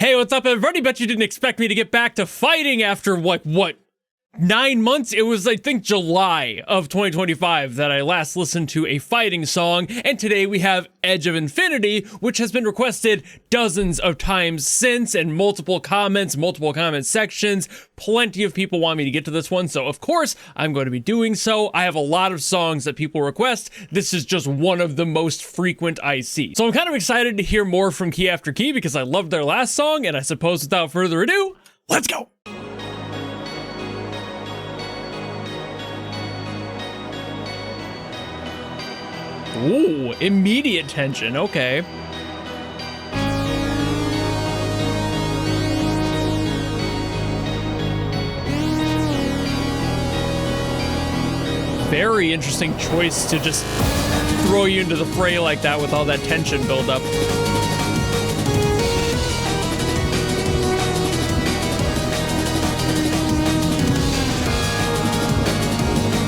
Hey, what's up, everybody? Bet you didn't expect me to get back to fighting after, like, what, 9 months? It was, I think, July of 2025 that I last listened to a fighting song, and today we have Edge of Infinity, which has been requested dozens of times since, and multiple comment sections. Plenty of people want me to get to this one, so of course, I'm going to be doing so. I have a lot of songs that people request. This is just one of the most frequent I see. So I'm kind of excited to hear more from Key After Key because I loved their last song, and I suppose without further ado, let's go! Ooh, immediate tension, okay. Very interesting choice to just throw you into the fray like that with all that tension buildup.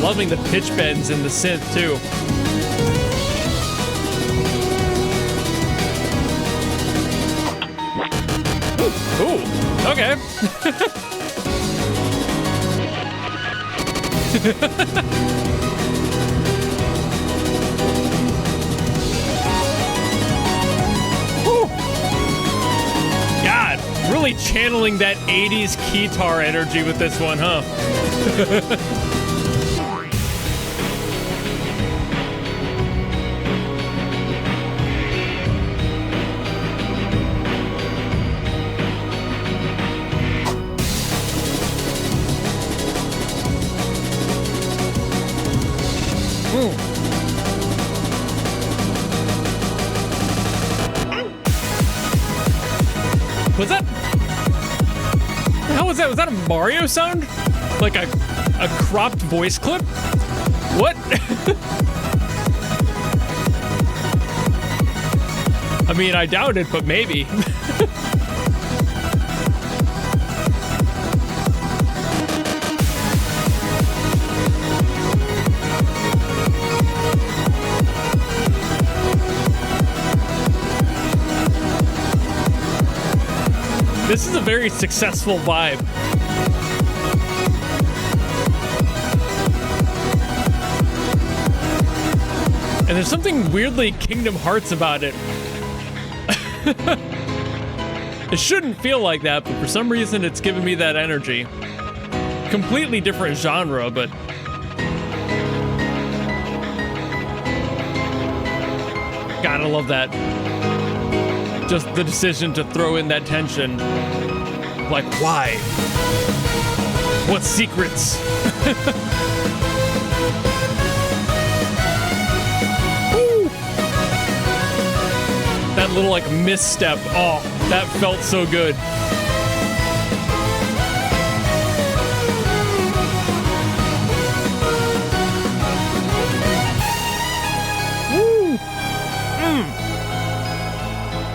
Loving the pitch bends in the synth too. Ooh, okay. God, really channeling that 80s guitar energy with this one, huh? Was that? How was that? Was that a Mario sound? Like a cropped voice clip? What? I mean, I doubt it, but maybe. This is a very successful vibe. And there's something weirdly Kingdom Hearts about it. It shouldn't feel like that, but for some reason it's giving me that energy. Completely different genre, but... Gotta love that. Just the decision to throw in that tension. Like, why? What secrets? That little, like, misstep. Oh, that felt so good.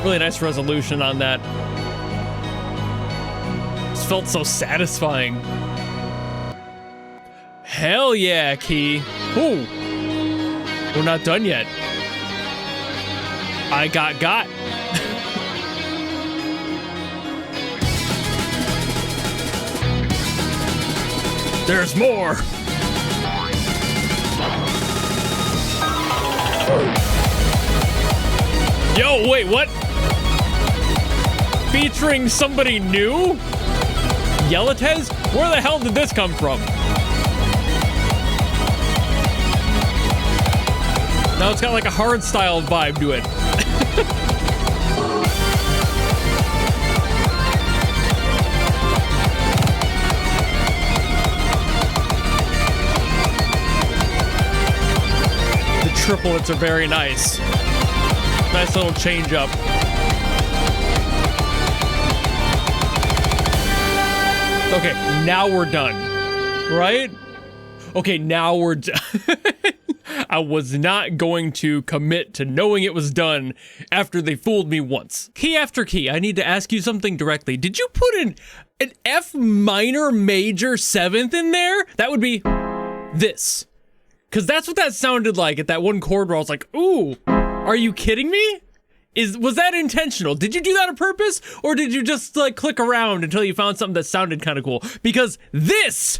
Really nice resolution on that. This felt so satisfying. Hell yeah, Key. Ooh. We're not done yet. I got. There's more. Yo, wait, what? Featuring somebody new? Yeletez? Where the hell did this come from? Now it's got like a hard-style vibe to it. The triplets are very nice. Nice little change up. Okay, now we're done, right? Okay, now we're done. I was not going to commit to knowing it was done after they fooled me once. Key after key, I need to ask you something directly. Did you put an F minor major 7th in there? That would be this. Because that's what that sounded like at that one chord where I was like, ooh, are you kidding me? Was that intentional? Did you do that on purpose? Or did you just like click around until you found something that sounded kind of cool? Because this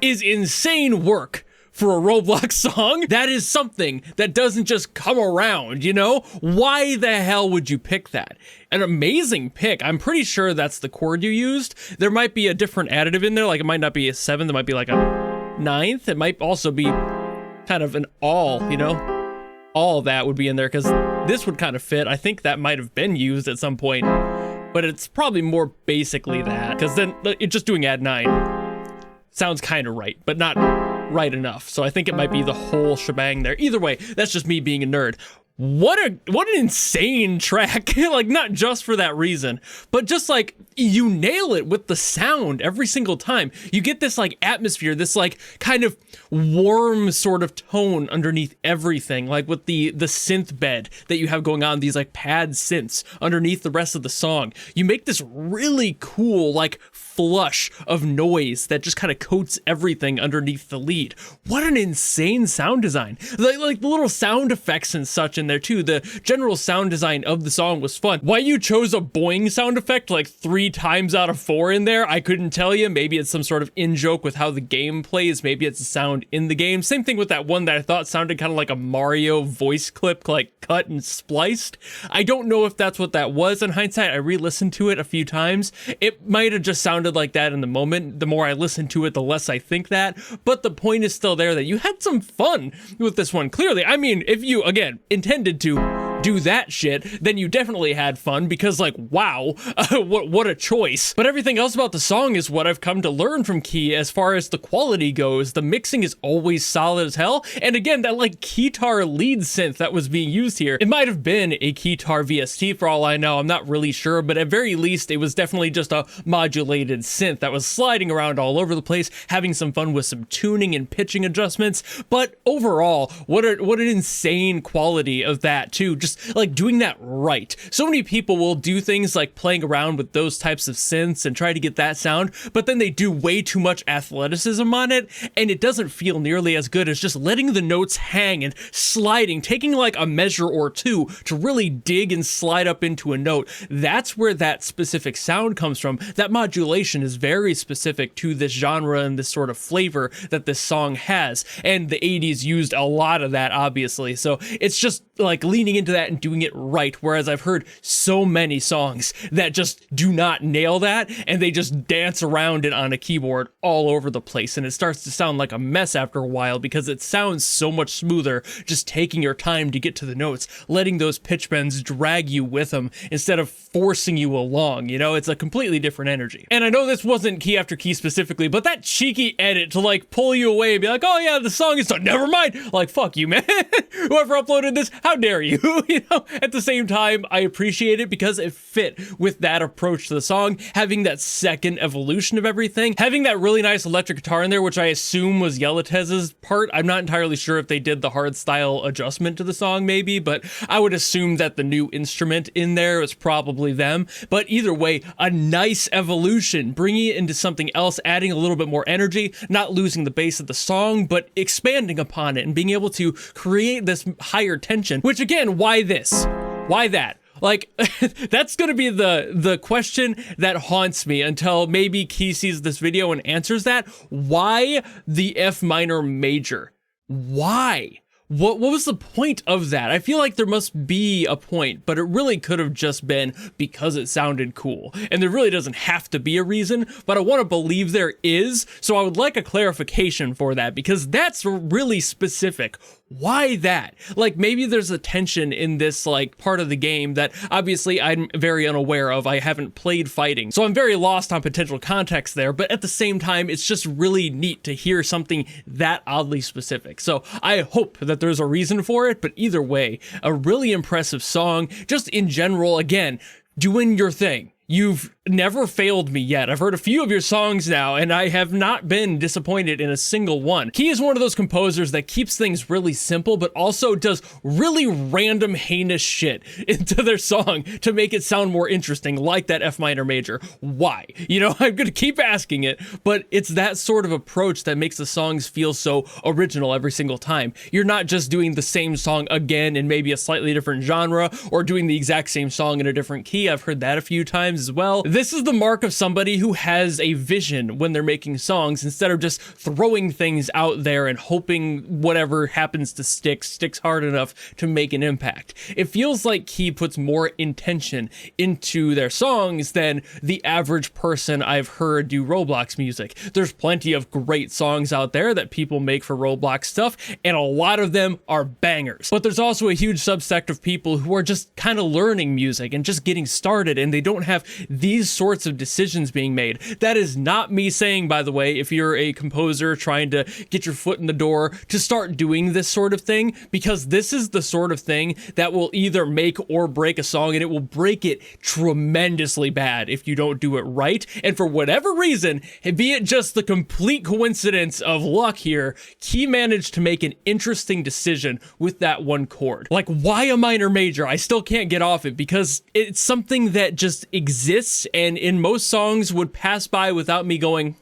is insane work for a Roblox song. That is something that doesn't just come around, you know? Why the hell would you pick that? An amazing pick. I'm pretty sure that's the chord you used. There might be a different additive in there, like it might not be a 7th, it might be like a 9th. It might also be kind of an all, you know? All of that would be in there because this would kind of fit. I think that might have been used at some point, but it's probably more basically that, because then it's just doing add 9 sounds kind of right, but not right enough. So I think it might be the whole shebang there. Either way, that's just me being a nerd. What an insane track. Like, not just for that reason, but just like you nail it with the sound every single time. You get this like atmosphere, this like kind of warm sort of tone underneath everything, like with the synth bed that you have going on, these like pad synths underneath the rest of the song. You make this really cool like flush of noise that just kind of coats everything underneath the lead. What an insane sound design. Like the little sound effects and such in there too. The general sound design of the song was fun. Why you chose a boing sound effect like 3 times out of 4 in there, I couldn't tell you. Maybe it's some sort of in-joke with how the game plays. Maybe it's a sound in the game. Same thing with that one that I thought sounded kind of like a Mario voice clip, like cut and spliced. I don't know if that's what that was in hindsight. I re-listened to it a few times. It might have just sounded like that in the moment. The more I listen to it, the less I think that. But the point is still there that you had some fun with this one. Clearly, I mean, if you, again, intended to do that shit, then you definitely had fun, because like, wow, what a choice. But everything else about the song is what I've come to learn from Key as far as the quality goes. The mixing is always solid as hell. And again, that like keytar lead synth that was being used here, it might have been a keytar VST for all I know. I'm not really sure, but at very least, it was definitely just a modulated synth that was sliding around all over the place, having some fun with some tuning and pitching adjustments. But overall, what an insane quality of that too. Just like doing that right. So many people will do things like playing around with those types of synths and try to get that sound, but then they do way too much athleticism on it, and it doesn't feel nearly as good as just letting the notes hang and sliding, taking like a measure or two to really dig and slide up into a note. That's where that specific sound comes from. That modulation is very specific to this genre and this sort of flavor that this song has, and the 80s used a lot of that, obviously. So it's just like leaning into that and doing it right, whereas I've heard so many songs that just do not nail that, and they just dance around it on a keyboard all over the place, and it starts to sound like a mess after a while, because it sounds so much smoother just taking your time to get to the notes, letting those pitch bends drag you with them instead of forcing you along. You know, it's a completely different energy. And I know this wasn't Key After Key specifically, but that cheeky edit to like pull you away and be like, oh yeah, the song is done, never mind, like, fuck you, man. Whoever uploaded this, how dare you? You know, at the same time, I appreciate it because it fit with that approach to the song, having that second evolution of everything, having that really nice electric guitar in there, which I assume was Yeletez's part. I'm not entirely sure if they did the hard style adjustment to the song maybe, but I would assume that the new instrument in there was probably them. But either way, a nice evolution, bringing it into something else, adding a little bit more energy, not losing the base of the song, but expanding upon it and being able to create this higher tension, which again, why this? Why that? Like, that's gonna be the question that haunts me until maybe Key sees this video and answers that. Why the F minor major? Why? What was the point of that? I feel like there must be a point, but it really could have just been because it sounded cool. And there really doesn't have to be a reason, but I want to believe there is. So I would like a clarification for that, because that's really specific. Why that? Like, maybe there's a tension in this like part of the game that obviously I'm very unaware of. I haven't played fighting, so I'm very lost on potential context there, but at the same time, it's just really neat to hear something that oddly specific. So I hope that there's a reason for it, but either way, a really impressive song. Just in general, again, doing your thing. You've never failed me yet. I've heard a few of your songs now, and I have not been disappointed in a single one. He is one of those composers that keeps things really simple, but also does really random heinous shit into their song to make it sound more interesting, like that F minor major. Why? You know, I'm gonna keep asking it, but it's that sort of approach that makes the songs feel so original every single time. You're not just doing the same song again in maybe a slightly different genre, or doing the exact same song in a different key. I've heard that a few times as well. This is the mark of somebody who has a vision when they're making songs, instead of just throwing things out there and hoping whatever happens to sticks hard enough to make an impact. It feels like he puts more intention into their songs than the average person I've heard do Roblox music. There's plenty of great songs out there that people make for Roblox stuff, and a lot of them are bangers. But there's also a huge subsect of people who are just kind of learning music and just getting started, and they don't have these sorts of decisions being made. That is not me saying, by the way, if you're a composer trying to get your foot in the door, to start doing this sort of thing, because this is the sort of thing that will either make or break a song, and it will break it tremendously bad if you don't do it right. And for whatever reason, be it just the complete coincidence of luck here, he managed to make an interesting decision with that one chord. Like, why a minor major? I still can't get off it, because it's something that just exists, and in most songs would pass by without me going,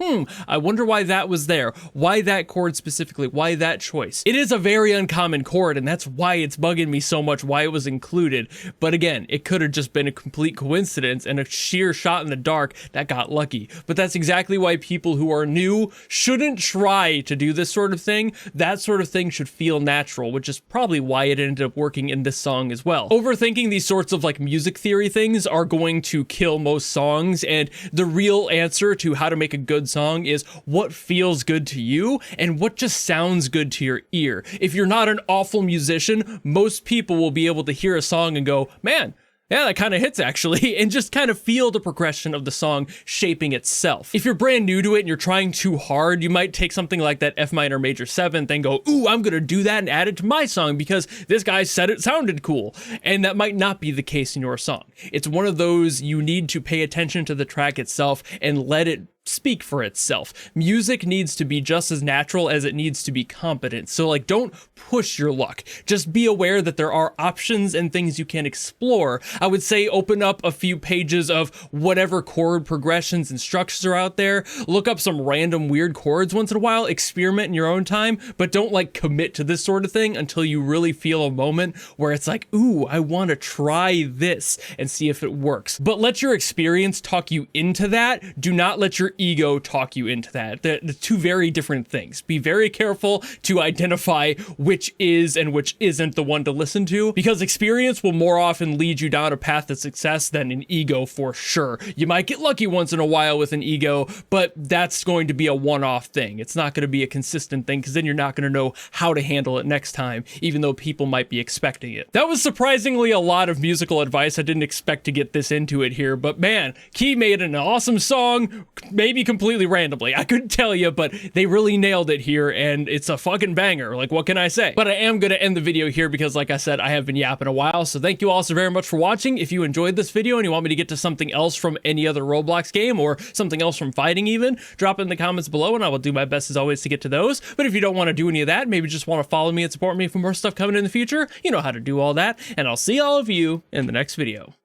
I wonder why that was there. Why that chord specifically? Why that choice? It is a very uncommon chord, and that's why it's bugging me so much why it was included. But again, it could have just been a complete coincidence and a sheer shot in the dark that got lucky. But that's exactly why people who are new shouldn't try to do this sort of thing. That sort of thing should feel natural, which is probably why it ended up working in this song as well. Overthinking these sorts of like music theory things are going to kill most songs, and the real answer to how to make a good song is what feels good to you and what just sounds good to your ear. If you're not an awful musician, most people will be able to hear a song and go, man, yeah, that kind of hits actually, and just kind of feel the progression of the song shaping itself. If you're brand new to it and you're trying too hard, you might take something like that F minor major 7th and go, ooh, I'm gonna do that and add it to my song because this guy said it sounded cool. And that might not be the case in your song. It's one of those you need to pay attention to the track itself and let it speak for itself. Music needs to be just as natural as it needs to be competent. So like, don't push your luck. Just be aware that there are options and things you can explore. I would say open up a few pages of whatever chord progressions and structures are out there. Look up some random weird chords once in a while. Experiment in your own time, but don't like commit to this sort of thing until you really feel a moment where it's like, ooh, I want to try this and see if it works. But let your experience talk you into that. Do not let your ego talk you into that. The two very different things. Be very careful to identify which is and which isn't the one to listen to, because experience will more often lead you down a path to success than an ego for sure. You might get lucky once in a while with an ego, but that's going to be a one-off thing. It's not going to be a consistent thing, because then you're not going to know how to handle it next time, even though people might be expecting it. That was surprisingly a lot of musical advice. I didn't expect to get this into it here, but man, Key made an awesome song, maybe completely randomly. I couldn't tell you, but they really nailed it here, and it's a fucking banger. Like, what can I say? But I am going to end the video here because, like I said, I have been yapping a while, so thank you all so very much for watching. If you enjoyed this video and you want me to get to something else from any other Roblox game, or something else from fighting even, drop it in the comments below and I will do my best as always to get to those. But if you don't want to do any of that, maybe just want to follow me and support me for more stuff coming in the future, you know how to do all that, and I'll see all of you in the next video.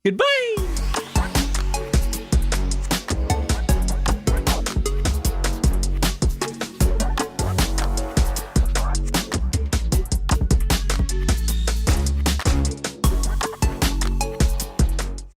Goodbye!